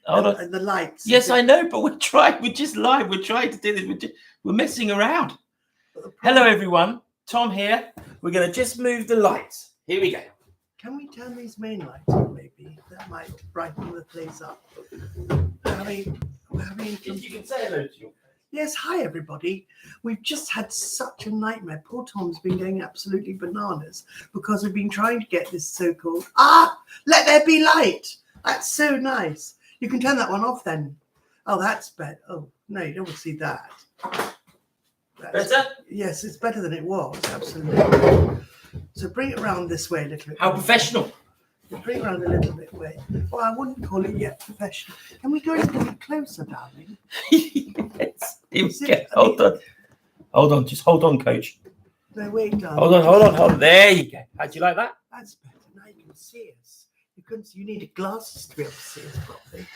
Hold on. And the lights. Yes, I know, but we're trying. We're just live. We're trying to do this. We're messing around. Hello, everyone. Tom here. We're going to just move the lights. Here we go. Can we turn these main lights on, maybe? That might brighten the place up. We're having If you can say hello to your... Yes, hi everybody. We've just had such a nightmare. Poor Tom's been going absolutely bananas because we've been trying to get this so-called let there be light. That's so nice. You can turn that one off then. Oh, that's better. Oh no, you don't want to see that. Better? Yes, it's better than it was. Absolutely. So bring it around this way a little bit. How professional. Bring it around a little bit way. Well, I wouldn't call it yet professional. Can we go a little bit closer, darling? Yes. Hold on. Just hold on, coach. No, wait, darling. Hold on. There you go. How'd you like that? That's better. Now you can see us. You needed glasses to be able to see us properly.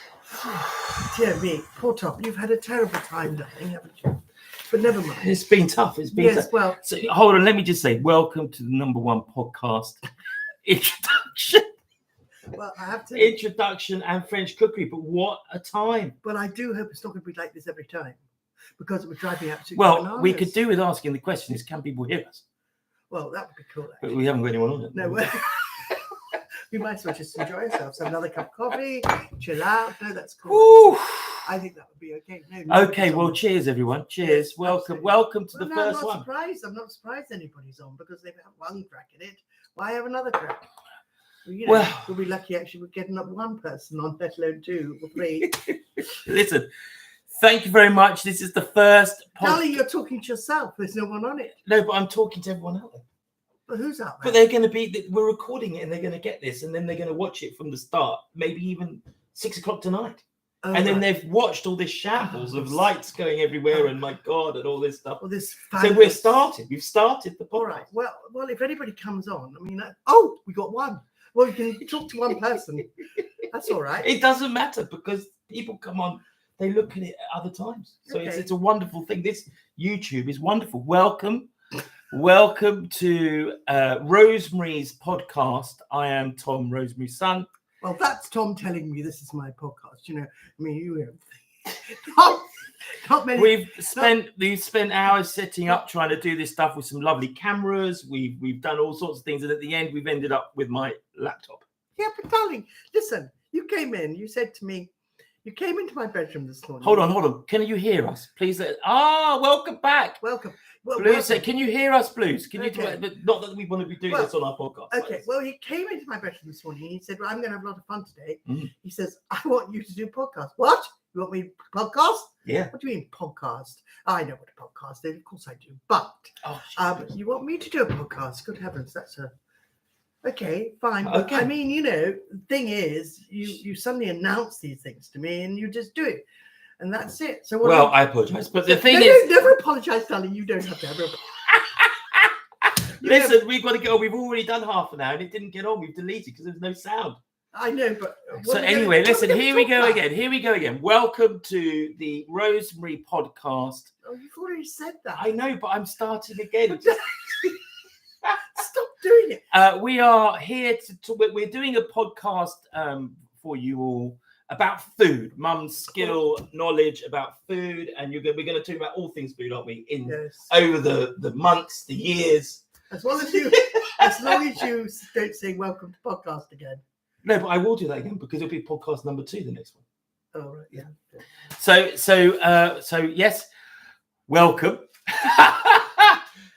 Dear me, poor Tom, you've had a terrible time, darling, haven't you? But never mind. It's been tough. Yes, well. So, hold on. Let me just say, welcome to the #1 podcast introduction. Well, I have to. Introduction and French cookery, but what a time. Well, I do hope it's not going to be like this every time because it would drive me absolutely bananas. We could do with asking the question is, can people hear us? Well, that would be cool. Actually. But we haven't got anyone on it. No, we might as well just enjoy ourselves. Have another cup of coffee, chill out. No, that's cool. Ooh. I think that would be okay. No, okay, well, cheers, everyone. Cheers. Yes, welcome to the first one. I'm not surprised anybody's on because they've had one crack at it. Why have another crack? We'll be lucky actually we're getting up one person on, let alone 2 or 3. Listen, thank you very much. This is the first Darling, you're talking to yourself. There's no one on it. No, but I'm talking to everyone out there. But who's out there? But they're going to be, we're recording it and they're going to get this and then they're going to watch it from the start, maybe even 6 o'clock tonight. Oh, and then they've watched all this shambles of lights going everywhere and my God and all this stuff. Well, so we've started the podcast. All right. Well, if anybody comes on, I mean, we got one. Well, you can talk to one person. That's all right. It doesn't matter because people come on, they look at it at other times. So it's a wonderful thing. This YouTube is wonderful. Welcome to Rosemary's podcast. I am Tom, Rosemary's son. Well, that's Tom telling me this is my podcast. You know, I mean, not many. We've spent hours setting up, trying to do this stuff with some lovely cameras. We've done all sorts of things, and at the end, we've ended up with my laptop. Yeah, but darling, listen. You came in. You said to me, you came into my bedroom this morning. Hold on. Can you hear us, please? Welcome back. Welcome. Blues, can you hear us, Blues? Can you do it? But not that we want to be doing this on our podcast. Okay. Well, he came into my bedroom this morning. He said, "Well, I'm going to have a lot of fun today." He says, "I want you to do a podcast." What? You want me to podcast? Yeah. What do you mean podcast? I know what a podcast is. Of course I do. But you want me to do a podcast? Good heavens, that's okay, fine. Okay. I mean, the thing is, you suddenly announce these things to me and you just do it. And that's it. So I apologize. But the thing is, never apologize, darling. You don't have to ever. Listen, we've got to go. We've already done half an hour and it didn't get on. We've deleted because there's no sound. I know, but so anyway, listen. Here we go again. Welcome to the Rosemary podcast. Oh, you've already said that. I know, but I'm starting again. Stop doing it. We are here we're doing a podcast for you all about food, Mum's skill, knowledge about food, and we're going to talk about all things food, aren't we? Over the months, the years. As long as you don't say welcome to podcast again. No, but I will do that again because it'll be podcast number 2, the next one. Oh right, yeah. So yes, welcome.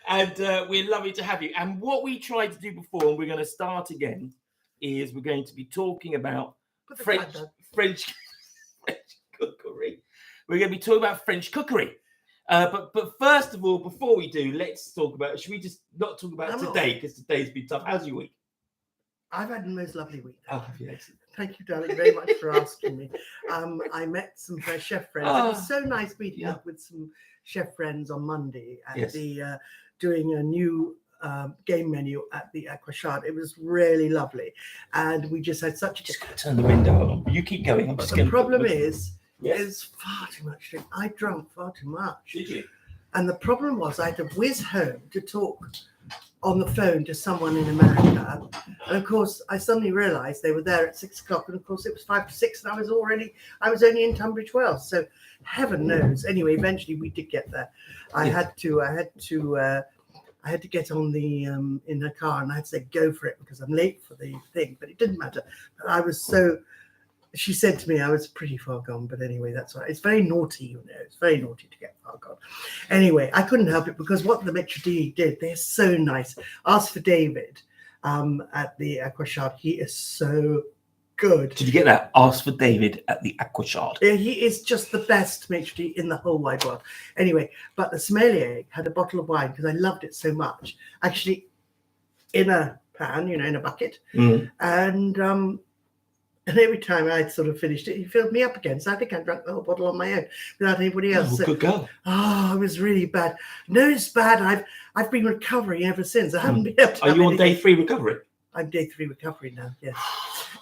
And we're lovely to have you. And what we tried to do before, and we're going to start again, is we're going to be talking about French cookery. We're going to be talking about French cookery. But first of all, before we do, let's talk about. Should we just not talk about today because today's been tough? How's your week? I've had the most lovely week. Oh, yes. Thank you, darling, very much for asking me. I met some chef friends. It was so nice meeting up with some chef friends on Monday at the doing a new game menu at the Aquashard. It was really lovely, and we just had such. Just gotta turn the window on. You keep going. I'm just the problem is far too much drink. I drank far too much. Did you? And the problem was I had to whiz home to talk on the phone to someone in America, and of course I suddenly realised they were there at 6 o'clock, and of course it was 5 to 6, and I was only in Tunbridge Wells. So heaven knows. Anyway, eventually we did get there. I had to get on the in her car, and I had to say go for it because I'm late for the thing, but it didn't matter. I was so. She said to me I was pretty far gone, but anyway, that's right. It's very naughty, you know. It's very naughty to get far gone. Anyway, I couldn't help it because what the maitre d' did, they're so nice. Asked for David at the Aquashard. He is so good. Did you get that? Ask for David at the Aquashard. Yeah, he is just the best maitre d' in the whole wide world. Anyway, but the sommelier had a bottle of wine because I loved it so much. Actually, in a pan, you know, in a bucket, and every time I'd sort of finished it, he filled me up again. So I think I drank the whole bottle on my own without anybody else. Oh, good girl. Oh, it was really bad. No, it's bad. I've been recovering ever since. I haven't been able to. Are you on day 3 recovery? I'm day 3 recovery now. Yes.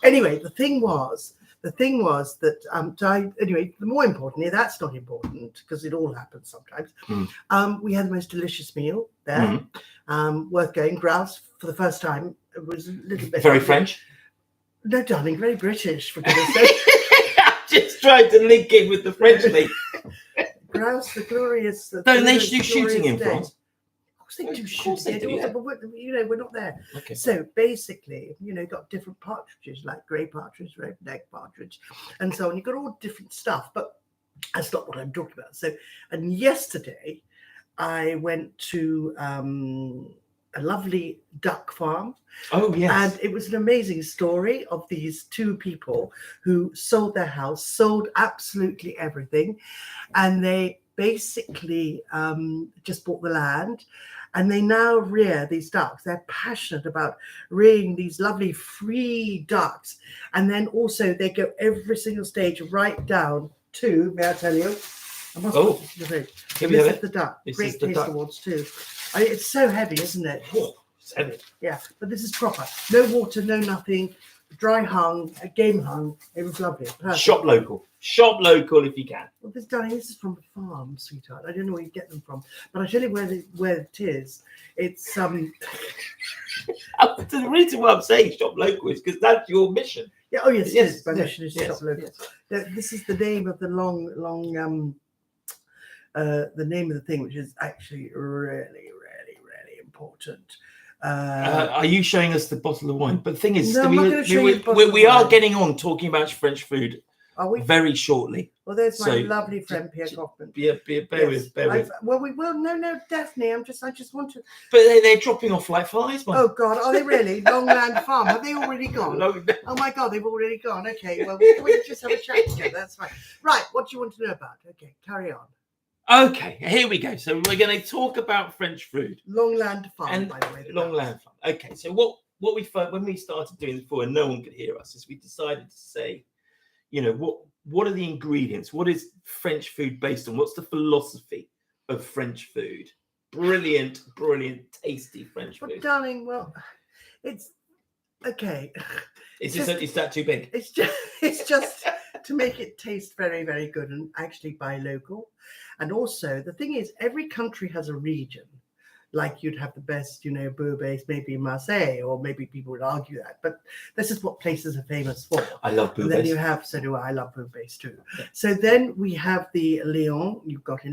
Anyway, the thing was that anyway, more importantly, that's not important because it all happens sometimes. We had the most delicious meal there. Worth going. Grouse for the first time. It was a little bit very French. No, darling, very British, for goodness sake. I just tried to link in with the French lady. Grouse, the glorious. Don't they do shooting in France? Of course they do shooting. Yeah. But we're not there. Okay. So basically, got different partridges, like grey partridge, red neck partridge, and so on. You've got all different stuff, but that's not what I'm talking about. So, and yesterday, I went to a lovely duck farm. Oh, yes. And it was an amazing story of these 2 people who sold their house, sold absolutely everything. And they basically just bought the land. And they now rear these ducks. They're passionate about rearing these lovely free ducks. And then also they go every single stage right down to, may I tell you? Here we this have is the duck. This Great is the Taste duck. Awards too. It's so heavy, isn't it? It's heavy. Yeah, but this is proper. No water, no nothing. Dry hung, game hung. It was lovely. Perfect. Shop local. Shop local if you can. Well, this is from a farm, sweetheart. I don't know where you get them from, but I tell you where it is. It's The reason why I'm saying shop local is because that's your mission. Yeah. Oh yes, Yes, it is. My mission is shop local. Yes. This is the name of the long the name of the thing, which is actually really important. Are you showing us the bottle of wine? But the thing is, no, I'm not going to show you the bottle we of are wine. getting on talking about French food. Are we? Very shortly. Well, there's my lovely friend Pierre Kaufman. Bear with. Well, we will. No, definitely. I just want to. But they're dropping off like flies, man. Oh God, are they really? Longland Farm? Have they already gone? Oh my God, they've already gone. Okay, well, we just have a chat together. That's fine. Right, what do you want to know about? Okay, carry on. Okay, here we go. So we're going to talk about French food. Longland Farm, by the way. Longland Farm. Okay, so what we found when we started doing this before and no one could hear us is we decided to say, what are the ingredients? What is French food based on? What's the philosophy of French food? Brilliant, tasty French food. But darling, well, it's okay. Is that too big? It's just to make it taste very, very good and actually buy local. And also the thing is, every country has a region. Like you'd have the best, Bourbais maybe in Marseille, or maybe people would argue that. But this is what places are famous for. I love Bourbais. And then you have, so do I love Bourbais too. Yeah. So then we have the Lyon. You've got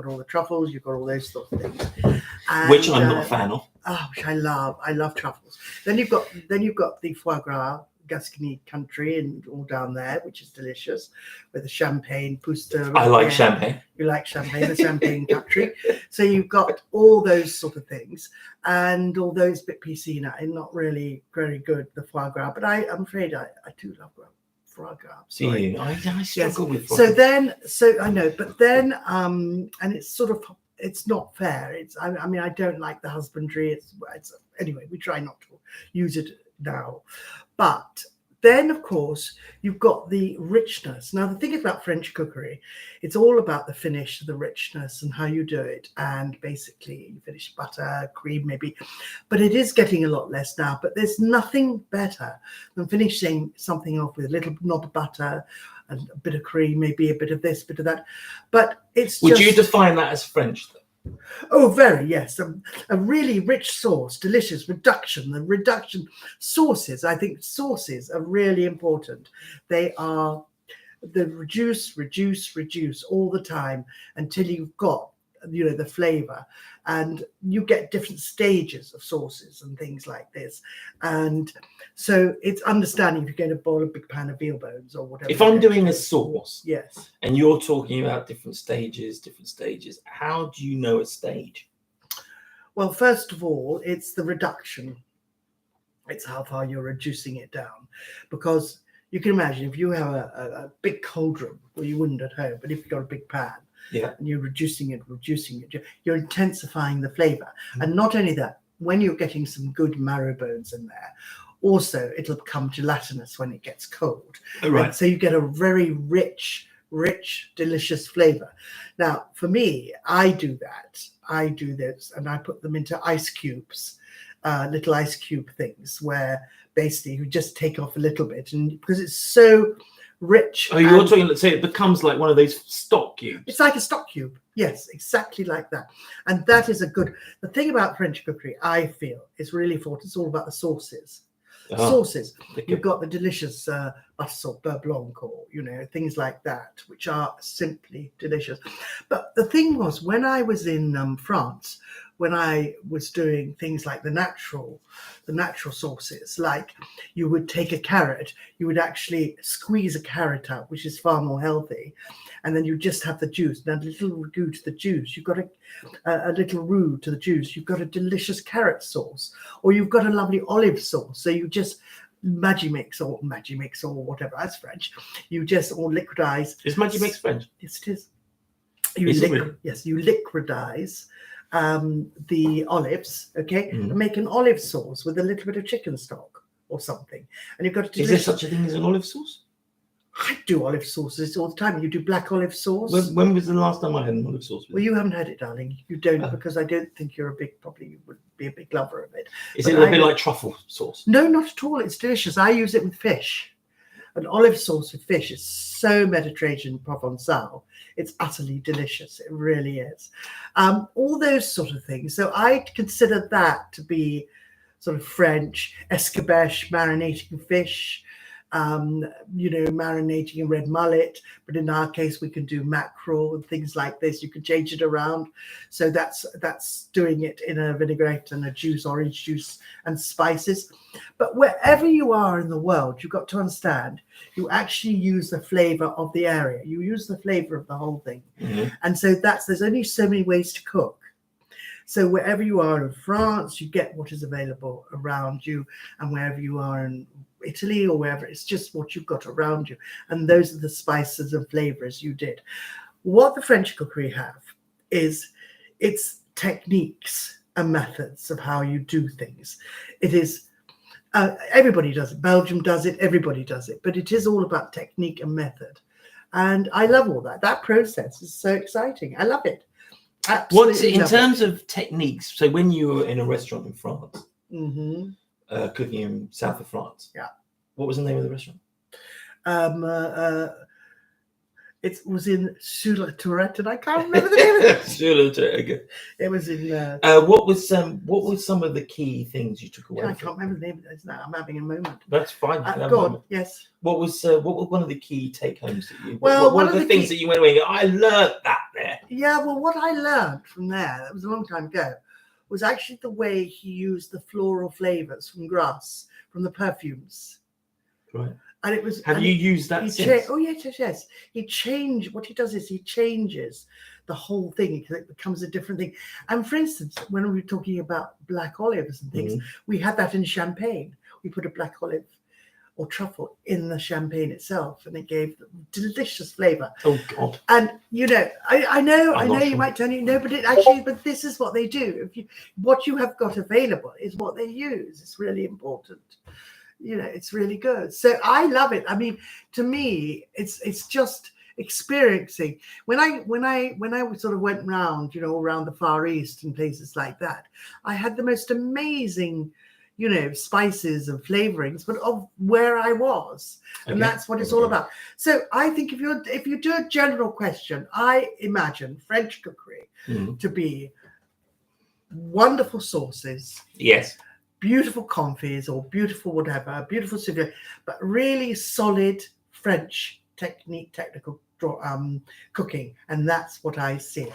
all the truffles. You've got all those sorts of things. And, which I'm not a fan of. Oh, which I love. I love truffles. Then you've got the foie gras. Gascony country and all down there, which is delicious with the champagne, Puster. I like champagne. You like champagne, the champagne country. So you've got all those sort of things, and all those bit piscina and not really very good, the foie gras. But I'm afraid I do love foie gras. See, I struggle with foie gras. So I know, but then and it's sort of. It's not fair. I mean, I don't like the husbandry. It's anyway. We try not to use it now, but then of course you've got the richness. Now the thing about French cookery, it's all about the finish, the richness, and how you do it. And basically, you finish butter, cream, maybe, but it is getting a lot less now. But there's nothing better than finishing something off with a little knob of butter. And a bit of cream, maybe a bit of this, bit of that. But it's Would you define that as French, though? Oh, very, yes. A really rich sauce, delicious reduction. The reduction sauces, I think sauces are really important. They are the reduce all the time until you've got, the flavor, and you get different stages of sauces and things like this. And so it's understanding if you're going to boil a big pan of veal bones or whatever. If I'm doing a sauce, yes, and you're talking about different stages, how do you know a stage? well, first of all, it's the reduction. It's how far you're reducing it down, because you can imagine if you have a big cauldron, well, you wouldn't at home, but if you've got a big pan, and you're reducing it, you're intensifying the flavor. And not only that, when you're getting some good marrow bones in there, also it'll become gelatinous when it gets cold. Right. And so you get a very rich, delicious flavor. Now, for me, I do this, and I put them into ice cubes. Little ice cube things where basically you just take off a little bit, and because it's so rich. Oh, you're talking, let's say it becomes like one of those stock cubes. It's like a stock cube. Yes, exactly like that. And that is the thing about French cookery, I feel, is really important. It's all about the sauces. Sauces. You've got the delicious butter sauce, beurre blanc, or things like that, which are simply delicious. But the thing was, when I was in France, when I was doing things like the natural sauces, like you would take a carrot, you would actually squeeze a carrot out, which is far more healthy, and then you just have the juice. Now, a little roux to the juice, you've got a little roux to the juice, you've got a delicious carrot sauce, or you've got a lovely olive sauce. So you just Magimix or whatever, that's French. You just liquidize. Is Magimix French? Yes, it is. Yes, you liquidize the olives, and make an olive sauce with a little bit of chicken stock or something. And you've got to. Is there such a thing as an olive sauce? I do olive sauces all the time. You do black olive sauce. When was the last time I had an olive sauce? Well, you haven't had it, darling. You don't, because I don't think you're probably you would be a big lover of it. Is it a bit like truffle sauce? No, not at all. It's delicious. I use it with fish. An olive sauce with fish is so Mediterranean Provençal. It's utterly delicious. It really is. All those sort of things. So I consider that to be sort of French. Escabeche, marinating fish, marinating a red mullet. But in our case, we can do mackerel and things like this. You can change it around. So that's doing it in a vinaigrette and a juice, orange juice and spices. But wherever you are in the world, you've got to understand, you actually use the flavor of the area. You use the flavor of the whole thing. Mm-hmm. And so there's only so many ways to cook. So wherever you are in France, you get what is available around you, and wherever you are in Italy or wherever, it's just what you've got around you. And those are the spices and flavors you did. What the French cookery have is its techniques and methods of how you do things. It is everybody does it. Belgium does it. Everybody does it. But it is all about technique and method. And I love all that. That process is so exciting. I love it. What's in terms of techniques? So when you were in a restaurant in France, cooking in south of France, what was the name of the restaurant? It was in Sur la Tourette, and I can't remember the name of it. Sur la Tourette. Okay. It was in. What were some of the key things you took away? I can't remember the name of it now. I'm having a moment. That's fine. God, yes. What were one of the key take homes that you? Well, one of the things that you went away and go, I learned that there. Yeah, well, what I learned from there, that was a long time ago, was actually the way he used the floral flavors from grass, from the perfumes. Right. And it was. Have you used that since? Oh yes. What he does is he changes the whole thing. It becomes a different thing. And for instance, when we were talking about black olives and things, we had that in champagne. We put a black olive or truffle in the champagne itself, and it gave delicious flavor. Oh God! And I know you might tell me no, but this is what they do. What you have got available is what they use. It's really important. It's really good. So I love it. I mean, to me, it's just experiencing. When I sort of went round, around the Far East and places like that, I had the most amazing, spices and flavorings, but of where I was. And that's what it's all about. So I think if you do a general question, I imagine French cookery to be wonderful sauces. Yes. Beautiful confits or beautiful whatever, beautiful souffle, but really solid French technical cooking. And that's what I see it.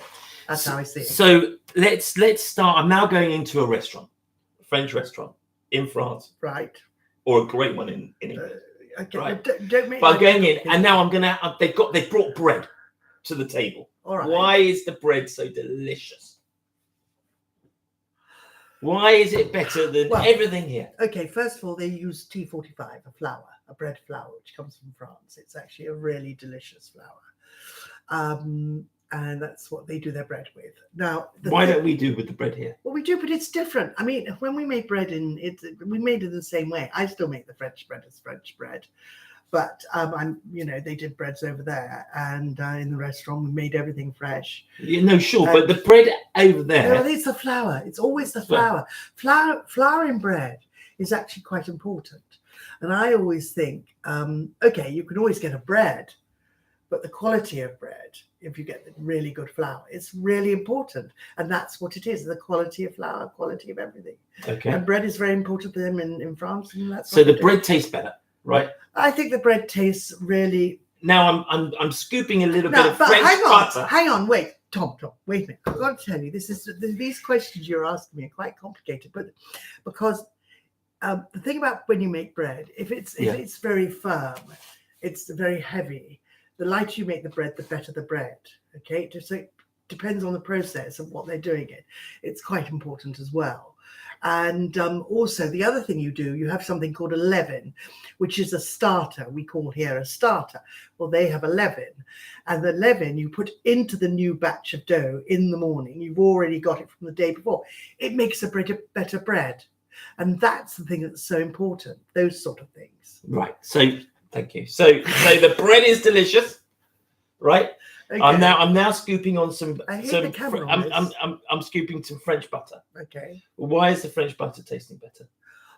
That's how I see it. So let's start. I'm now going into a restaurant, a French restaurant in France. Right. Or a great one in England. Okay. Right. Don't make but I'm going in, and now I'm gonna. They brought bread to the table. All right. Why is the bread so delicious? Why is it better than everything here? Okay, first of all, they use T45, a bread flour, which comes from France. It's actually a really delicious flour. And that's what they do their bread with. Now, why don't we do with the bread here? Well, we do, but it's different. I mean, when we make bread we made it the same way. I still make the French bread as French bread. But they did breads over there, and in the restaurant we made everything fresh. But the bread over there. No, it's the flour. It's always the flour. Flour in bread is actually quite important. And I always think, you can always get a bread, but the quality of bread, if you get really good flour, it's really important. And that's what it is: the quality of flour, quality of everything. Okay. And bread is very important to them in France, and that's so the bread tastes better. Right. I think the bread tastes really. Now I'm scooping a little bit of French butter. Hang on, wait, Tom, wait a minute. I've got to tell you, these questions you're asking me are quite complicated, but because the thing about when you make bread, if it's very firm, it's very heavy. The lighter you make the bread, the better the bread. Okay, so it depends on the process of what they're doing it. It's quite important as well. And also the other thing you have something called a leaven, which is a starter. We call here a starter. Well, they have a leaven, and the leaven you put into the new batch of dough in the morning. You've already got it from the day before. It makes a better bread. And that's the thing that's so important, those sort of things. Right. So thank you. So the bread is delicious, right? Okay. I'm now scooping on some. I'm scooping some French butter. Okay. Why is the French butter tasting better?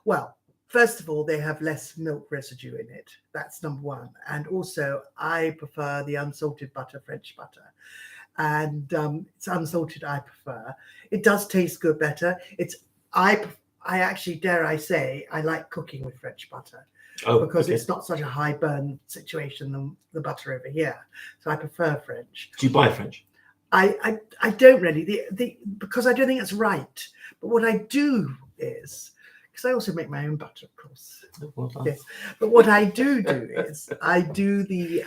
Well, first of all, they have less milk residue in it. That's number one. And also, I prefer the unsalted butter, French butter. And it's unsalted. I prefer. It does taste good, better. I actually, dare I say, I like cooking with French butter. Because it's not such a high burn situation than the butter over here, so I prefer French. Do you buy French? I don't really because I don't think it's right. But what I do is, because I also make my own butter, of course. Well done. Yes. But what I do is I do the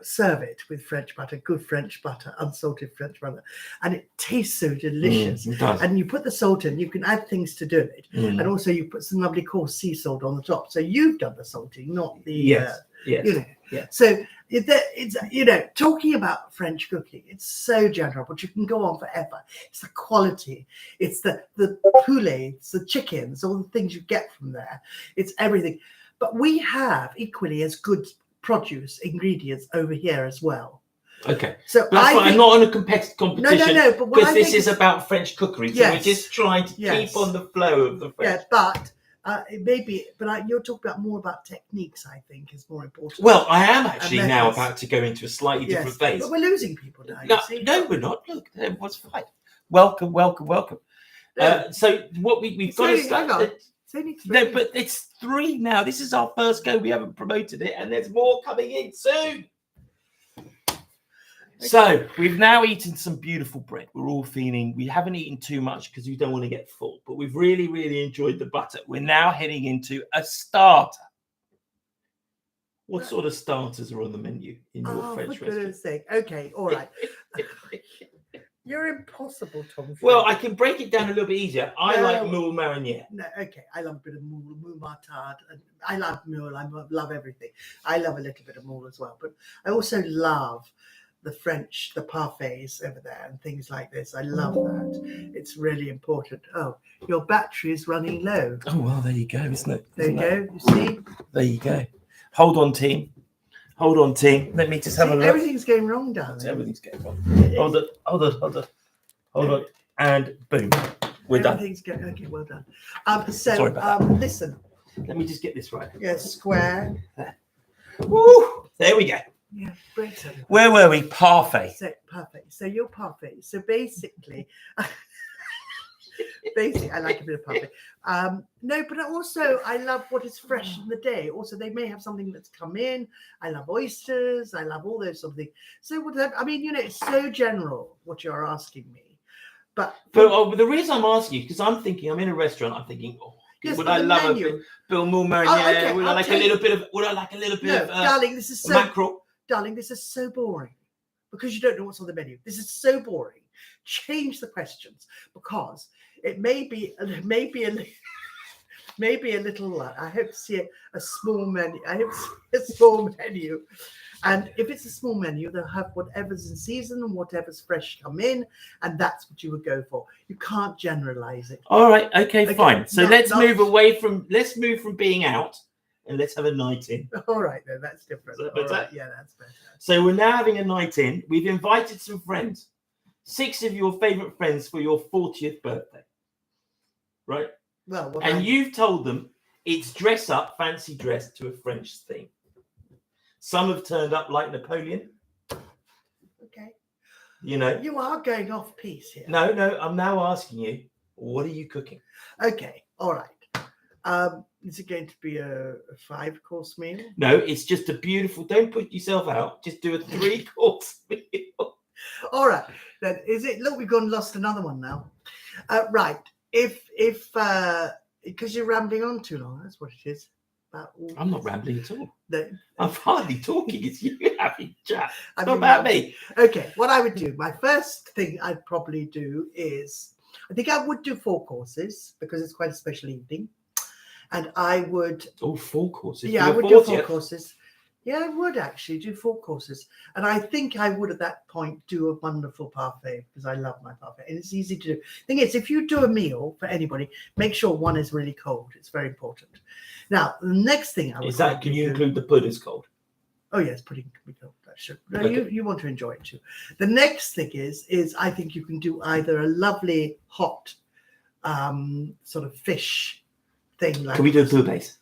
serve it with French butter, good French butter, unsalted French butter, and it tastes so delicious. It does. And you put the salt in, you can add things to do it, and also you put some lovely coarse sea salt on the top. So you've done the salting, not the yes. So it's talking about French cooking, it's so general, but you can go on forever. It's the quality, it's the poulet, it's the chickens, all the things you get from there. It's everything. But we have equally as good produce ingredients over here as well. Okay, so that's why I'm not on a competition. No. But because this is about French cookery, so we're just trying to keep on the flow of the French. Yeah, but it may be. But you're talking more about techniques. I think is more important. Well, I am actually now about to go into a slightly different phase. But we're losing people now. No, we're not. Look, everyone's fine. Welcome. So what we've got to start. No, but it's 3 now. This is our first go. We haven't promoted it, and there's more coming in soon. Okay. So we've now eaten some beautiful bread. We're all feeling. We haven't eaten too much because we don't want to get full, but we've really, really enjoyed the butter. We're now heading into a starter. What sort of starters are on the menu in your French restaurant? Okay, all right. You're impossible, Tom. Well, I can break it down a little bit easier. I like moule marinière. No, okay. I love a bit of moule moutarde. I love moule. I love everything. I love a little bit of moule as well. But I also love the French, the parfaits over there and things like this. I love that. It's really important. Oh, your battery is running low. Oh, well, there you go, isn't it? There you go. You see? There you go. Hold on, team. Hold on, team. Let me just have a look. Everything's going wrong, darling. Everything's going wrong. Hold on. And boom. We're done. Everything's going okay. Well done. Sorry about that. Listen. Let me just get this right. Yes, square. Woo! There we go. Yeah, great. Where were we? Parfait. So, perfect. So you're parfait. So basically, I like a bit of parfait. No, but also I love what is fresh in the day. Also, they may have something that's come in. I love oysters. I love all those sort of things. So whatever. I mean, it's so general what you're asking me. But the reason I'm asking you, because I'm in a restaurant, I'm thinking, yes, would I love a bit Bill Mulmer? Okay, would I like a little bit of darling, this is so mackerel? Darling, this is so boring because you don't know what's on the menu. This is so boring. Change the questions because it may be a little. I hope to see a small menu. I hope to see a small menu, and if it's a small menu, they'll have whatever's in season and whatever's fresh come in, and that's what you would go for. You can't generalize it. All right. Okay. Fine. So let's move from being out. And let's have a night in. All right, then that's different. Right, yeah, that's better. So we're now having a night in. We've invited some friends, 6 of your favourite friends for your 40th birthday, right? Well, you've told them it's dress up, fancy dress to a French theme. Some have turned up like Napoleon. Okay. You are going off piece here. No. I'm now asking you, what are you cooking? Okay. All right. Is it going to be a 5-course meal? No, it's just a beautiful. Don't put yourself out. Just do a 3-course meal. All right. Then is it? Look, we've lost another one now. Right. If because you're rambling on too long, that's what it is. I'm not rambling at all. I'm hardly talking. It's you having chat. It's not about me. Okay. What I would do, my first thing I'd probably do is, I think I would do 4 courses because it's quite a special evening. And I would 4 courses. Yeah, I would do 4 courses. Yeah, I would actually do 4 courses. And I think I would at that point do a wonderful parfait because I love my parfait. And it's easy to do. Thing is, if you do a meal for anybody, make sure one is really cold. It's very important. Now, the next thing I would can you include the pudding's cold? Oh yes, pudding can be cold. That should. No, okay. you want to enjoy it too. The next thing is I think you can do either a lovely hot sort of fish thing. Can we do a bouillabaisse?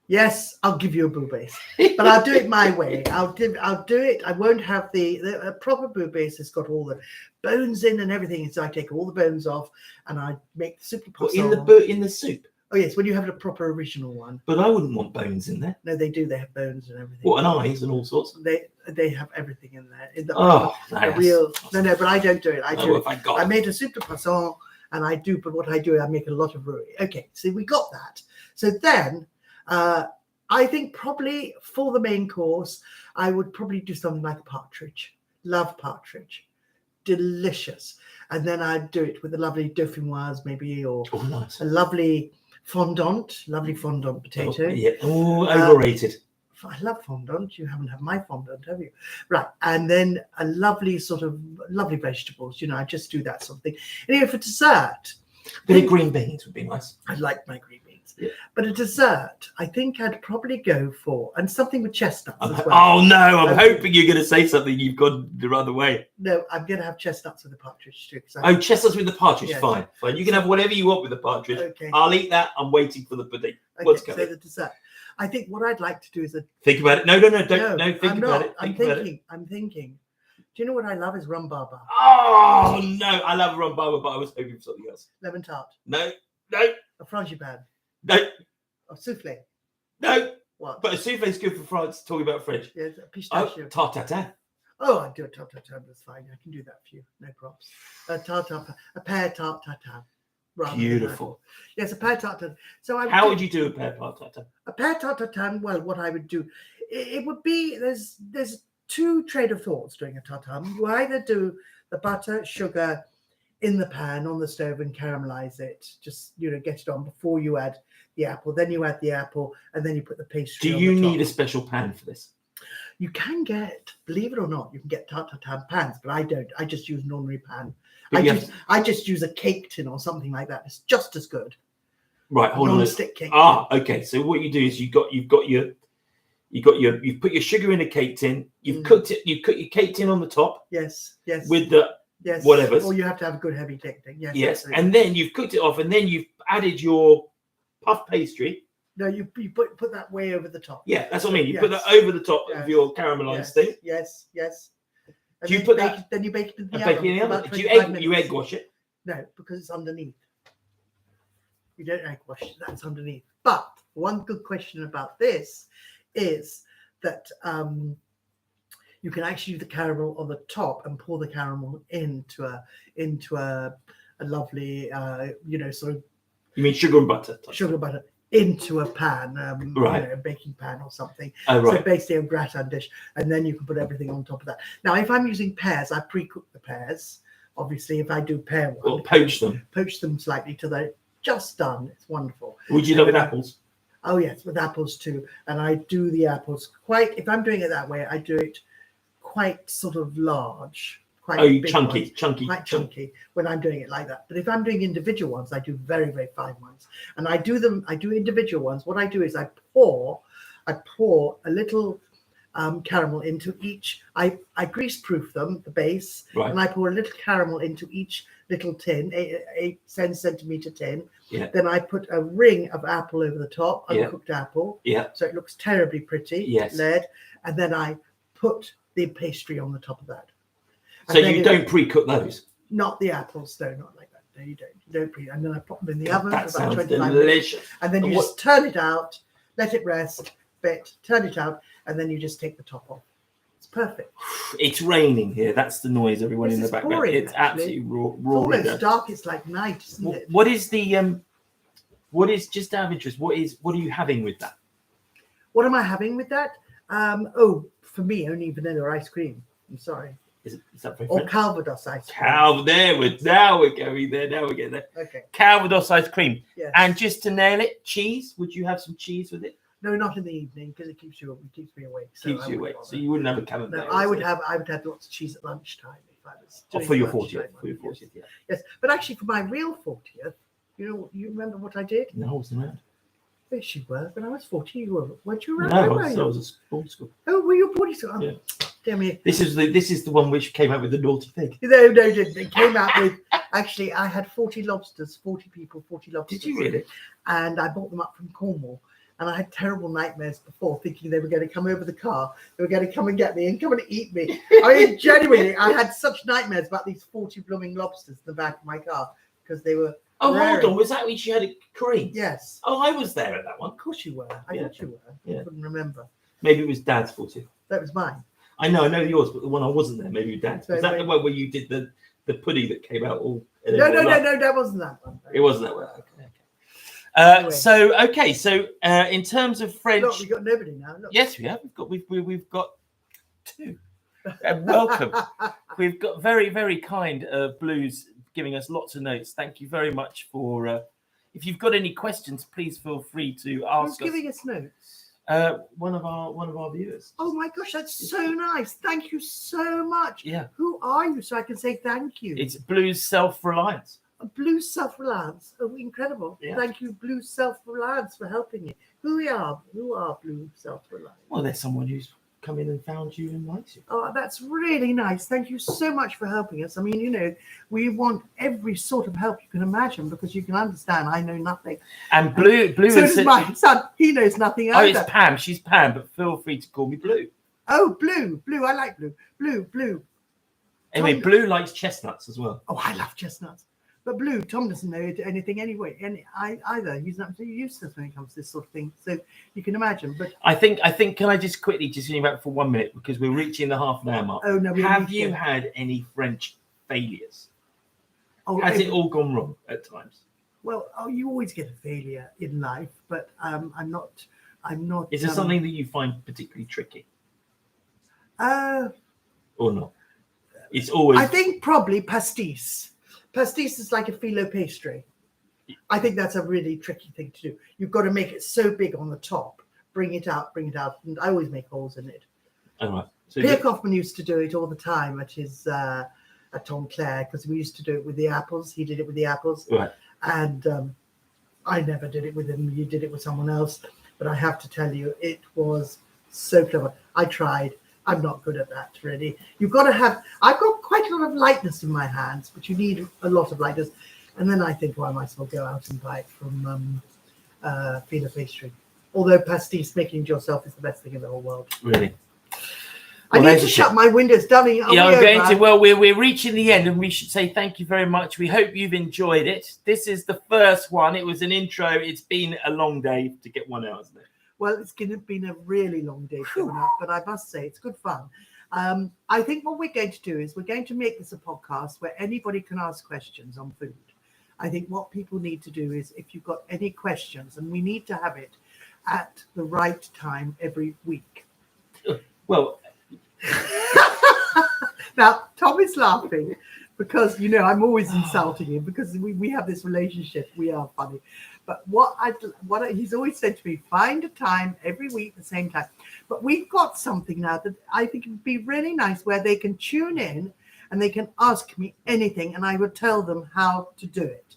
Yes, I'll give you a bouillabaisse, but I'll do it my way. I'll do it. I won't have the proper bouillabaisse has got all the bones in and everything. So I take all the bones off and I make the soup. In the soup. Oh yes, when you have a proper original one. But I wouldn't want bones in there. No, they do. They have bones and everything. What, and eyes and all sorts. They have everything in there. In the real. No, but I don't do it. I made a soup de poisson. And I do, but what I do, I make a lot of roux. Okay, so we got that. So then, I think probably for the main course, I would probably do something like a partridge. Love partridge. Delicious. And then I'd do it with a lovely dauphinoise maybe, or nice. A lovely fondant potato. Overrated. I love fondant. You haven't had my fondant, have you? Right. And then a lovely vegetables. I just do that sort of thing. Anyway, for dessert, bit of green beans would be nice. I like my green beans. Yeah. But a dessert, I think I'd probably go for, and something with chestnuts as well. Oh no, I'm hoping you're going to say something you've gone the other way. No, I'm going to have chestnuts with the partridge too. Chestnuts with the partridge, yes. Fine. You can have whatever you want with the partridge. Okay. I'll eat that. I'm waiting for the pudding. Okay, What's coming? So the dessert. I think what I'd like to do is think about it. No, think about it. I'm thinking. Do you know what I love is rhubarber? Oh no, I love rhubarber, but I was hoping for something else. Lemon tart. No. A frangipane. No. A souffle. No. What? But a souffle is good for France. Talking about French. Yes, a pistachio. Tarte tatin. Oh, I do a tarte tatin. That's fine. I can do that for you. No props. A pear tarte tatin. Beautiful. Yes, a pear tarte. So how would you do a pear tarte? A pear tarte. Well, what I would do, it would be there's 2 train of thoughts doing a tartare. You either do the butter, sugar in the pan on the stove and caramelize it. Just get it on before you add the apple. Then you add the apple and then you put the pastry. Do you need a special pan for this? You can get, believe it or not, you can get tarte tatin pans, but I don't. I just use an ordinary pan. I just use a cake tin or something like that. It's just as good. Right, hold on. Non-stick cake. Okay. So what you do is you've got your You've put your sugar in a cake tin. You've cooked it. You cook your cake tin on the top. Yes. With the whatever. Or you have to have a good heavy cake tin. Yes. Yes. And then you've cooked it off, and then you've added your puff pastry. No, you put that way over the top. Yeah, that's what I mean. You put that over the top of your caramelized thing. Yes. And do you put that? Then you bake it in the oven. Do you egg wash it? No, because it's underneath. You don't egg wash it. That's underneath. But one good question about this is that you can actually do the caramel on the top and pour the caramel into a lovely sort of. You mean sugar and butter? Sugar and butter into a pan, a baking pan or something. Oh, right. So basically a gratin dish, and then you can put everything on top of that. Now, if I'm using pears, I pre-cook the pears. Obviously, if I do pear one, or poach them slightly till they're just done. It's wonderful. Would you do it with apples? Oh yes, with apples too. And I do the apples quite. If I'm doing it that way, I do it quite sort of large. Quite chunky when I'm doing it like that. But if I'm doing individual ones, I do very, very fine ones. And I do individual ones. What I do is I pour a little caramel into each. I grease proof them, the base, and I pour a little caramel into each little tin, 10 centimeter tin. Yeah. Then I put a ring of apple over the top, uncooked apple. Yeah. So it looks terribly pretty. Yes. Lead. And then I put the pastry on the top of that. So you don't pre-cook those? Not the apples, no, not like that. No, you don't. You don't pre. And then I pop them in the oven that for about 25 delicious. minutes. And then you just turn it out, let it rest a bit, turn it out, and then you just take the top off. It's perfect. It's raining here. That's the noise, everyone in the background. Pouring, it's absolutely raw. It's almost dark. It's like night, isn't it? What is just out of interest? What are you having with that? What am I having with that? For me, only vanilla ice cream. I'm sorry. Is that very or Calvados ice cream? Now we're going there. Okay. Calvados ice cream. Yes. And just to nail it, cheese. Would you have some cheese with it? No, not in the evening because it keeps me awake. So you wouldn't have a Calvados. No, I would have lots of cheese at lunchtime if I was doing for your 40th. Yeah. Yes, but actually for my real 40th, you remember what I did? No, I wasn't around. Yes, you were. When I was 40, weren't you around? No, I was at sports school. Oh, were you 40? So, yeah. Damn it. This is the one which came out with the naughty pig. No, didn't. It came out with, actually, I had 40 lobsters, 40 people, 40 lobsters. Did you really? And I bought them up from Cornwall. And I had terrible nightmares before, thinking they were going to come over the car. They were going to come and get me and come and eat me. I mean, genuinely, I had such nightmares about these 40 blooming lobsters in the back of my car because they were. Oh, hold on. Was that when you had a cream? Yes. Oh, I was there at that one. Of course you were. I thought you were. Yeah. I couldn't remember. Maybe it was Dad's 40th. That was mine. I know yours, but the one I wasn't there, maybe your Dad's. Was that the one where you did the pudding that came out all? No, that wasn't that one. It wasn't that one. Okay. Anyway. So in terms of French, look, we've got nobody now. Look. Yes, we have. We've got two. Welcome. We've got very, very kind Blues giving us lots of notes. Thank you very much for. If you've got any questions, please feel free to ask. Who's giving us notes? One of our viewers. Oh my gosh, that's so nice! Thank you so much. Yeah. Who are you, so I can say thank you? It's Blues Self-Reliance. Blue Self-Reliance. Oh, incredible. Yeah. Thank you, Blue Self-Reliance, for helping me. Who are Blue Self-Reliance? Well, there's someone who's come in and found you and likes you. Oh, that's really nice. Thank you so much for helping us. I mean, we want every sort of help you can imagine because you can understand I know nothing. And Blue so does my son. He knows nothing either. Oh, it's Pam. She's Pam, but feel free to call me Blue. Oh, Blue. I like Blue. Anyway, Blue likes chestnuts as well. Oh, I love chestnuts. But Blue, Tom doesn't know anything anyway, either. He's absolutely useless when it comes to this sort of thing. So you can imagine. But I think. Can I just quickly just bring you back for 1 minute because we're reaching the half an hour mark. Oh no! Have you had any French failures? Oh, has it all gone wrong at times? Well, you always get a failure in life, but I'm not. Is there something that you find particularly tricky? Or not? It's always. I think probably pastis. Pastis is like a phyllo pastry. I think that's a really tricky thing to do. You've got to make it so big on the top, bring it out, and I always make holes in it. All right. So Pierre Kaufman used to do it all the time at his at Tom Clare because we used to do it with the apples. He did it with the apples, right? And I never did it with him. You did it with someone else, but I have to tell you, it was So clever. I tried. I'm not good at that, really. You've got to have, I've got quite a lot of lightness in my hands, but you need a lot of lightness. And then I think, well, I might as well go out and buy it from Fina Pastry. Although pastis, making it yourself, is the best thing in the whole world. Really? I need to shut my windows, darling. Yeah, I'm going to. Well, we're reaching the end, and we should say thank you very much. We hope you've enjoyed it. This is the first one. It was an intro. It's been a long day to get one out, isn't it? Well, it's been a really long day coming up, but I must say it's good fun. I think what we're going to do is we're going to make this a podcast where anybody can ask questions on food. I think what people need to do is, if you've got any questions, and we need to have it at the right time every week. Well, now Tom is laughing because, you know, I'm always insulting him because we have this relationship. We are funny. But what he's always said to me, find a time every week, the same time. But we've got something now that I think would be really nice where they can tune in and they can ask me anything and I will tell them how to do it.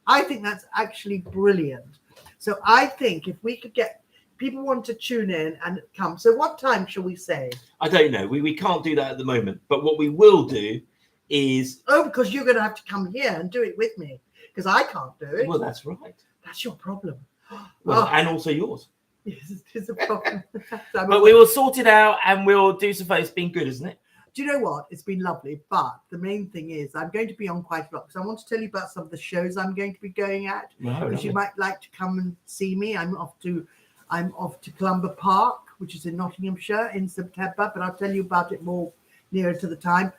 I think that's actually brilliant. So I think if we could get people want to tune in and come. So what time shall we say? I don't know. We can't do that at the moment. But what we will do is... Oh, because you're going to have to come here and do it with me because I can't do it. Well, that's right. That's your problem. Well, and also yours. Yes, it is a problem. But we will sort it out and we'll do some. It's been good, isn't it? Do you know what? It's been lovely. But the main thing is I'm going to be on quite a lot because I want to tell you about some of the shows I'm going to be going at. Because you might like to come and see me. I'm off to Clumber Park, which is in Nottinghamshire in September, but I'll tell you about it more nearer to the time.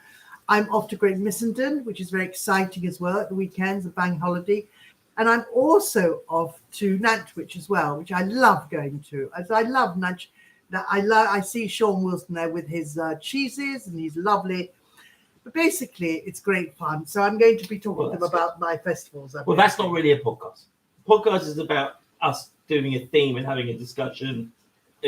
I'm off to Great Missenden, which is very exciting as well at the weekends, a bank holiday. And I'm also off to Nantwich as well, which I love going to. As I love Nantwich, I see Sean Wilson there with his cheeses, and he's lovely. But basically, it's great fun. So I'm going to be talking to them about my festivals. Well, that's not really a podcast. Podcast is about us doing a theme and having a discussion.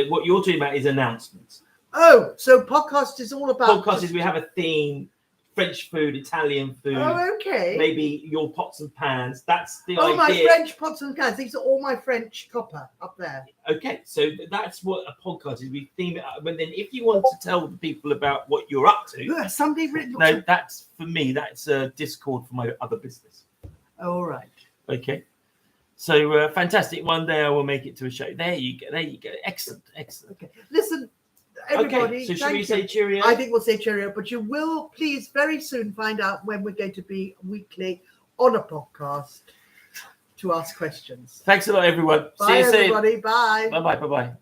What you're talking about is announcements. Oh, so podcast is all about... Podcast is we have a theme. French food, Italian food. Oh, okay. Maybe your pots and pans. That's the idea. Oh, my French pots and pans. These are all my French copper up there. Okay, so that's what a podcast is. We theme it up. But then if you want to tell the people about what you're up to... Somebody written... No, that's for me. That's a Discord for my other business. All right. Okay. So fantastic. One day I will make it to a show. There you go. Excellent. Okay. Listen... Everybody, okay, so should we say cheerio? I think we'll say cheerio, but you will please very soon find out when we're going to be weekly on a podcast to ask questions. Thanks a lot, everyone. Bye, See you soon. everybody. Bye. Bye-bye.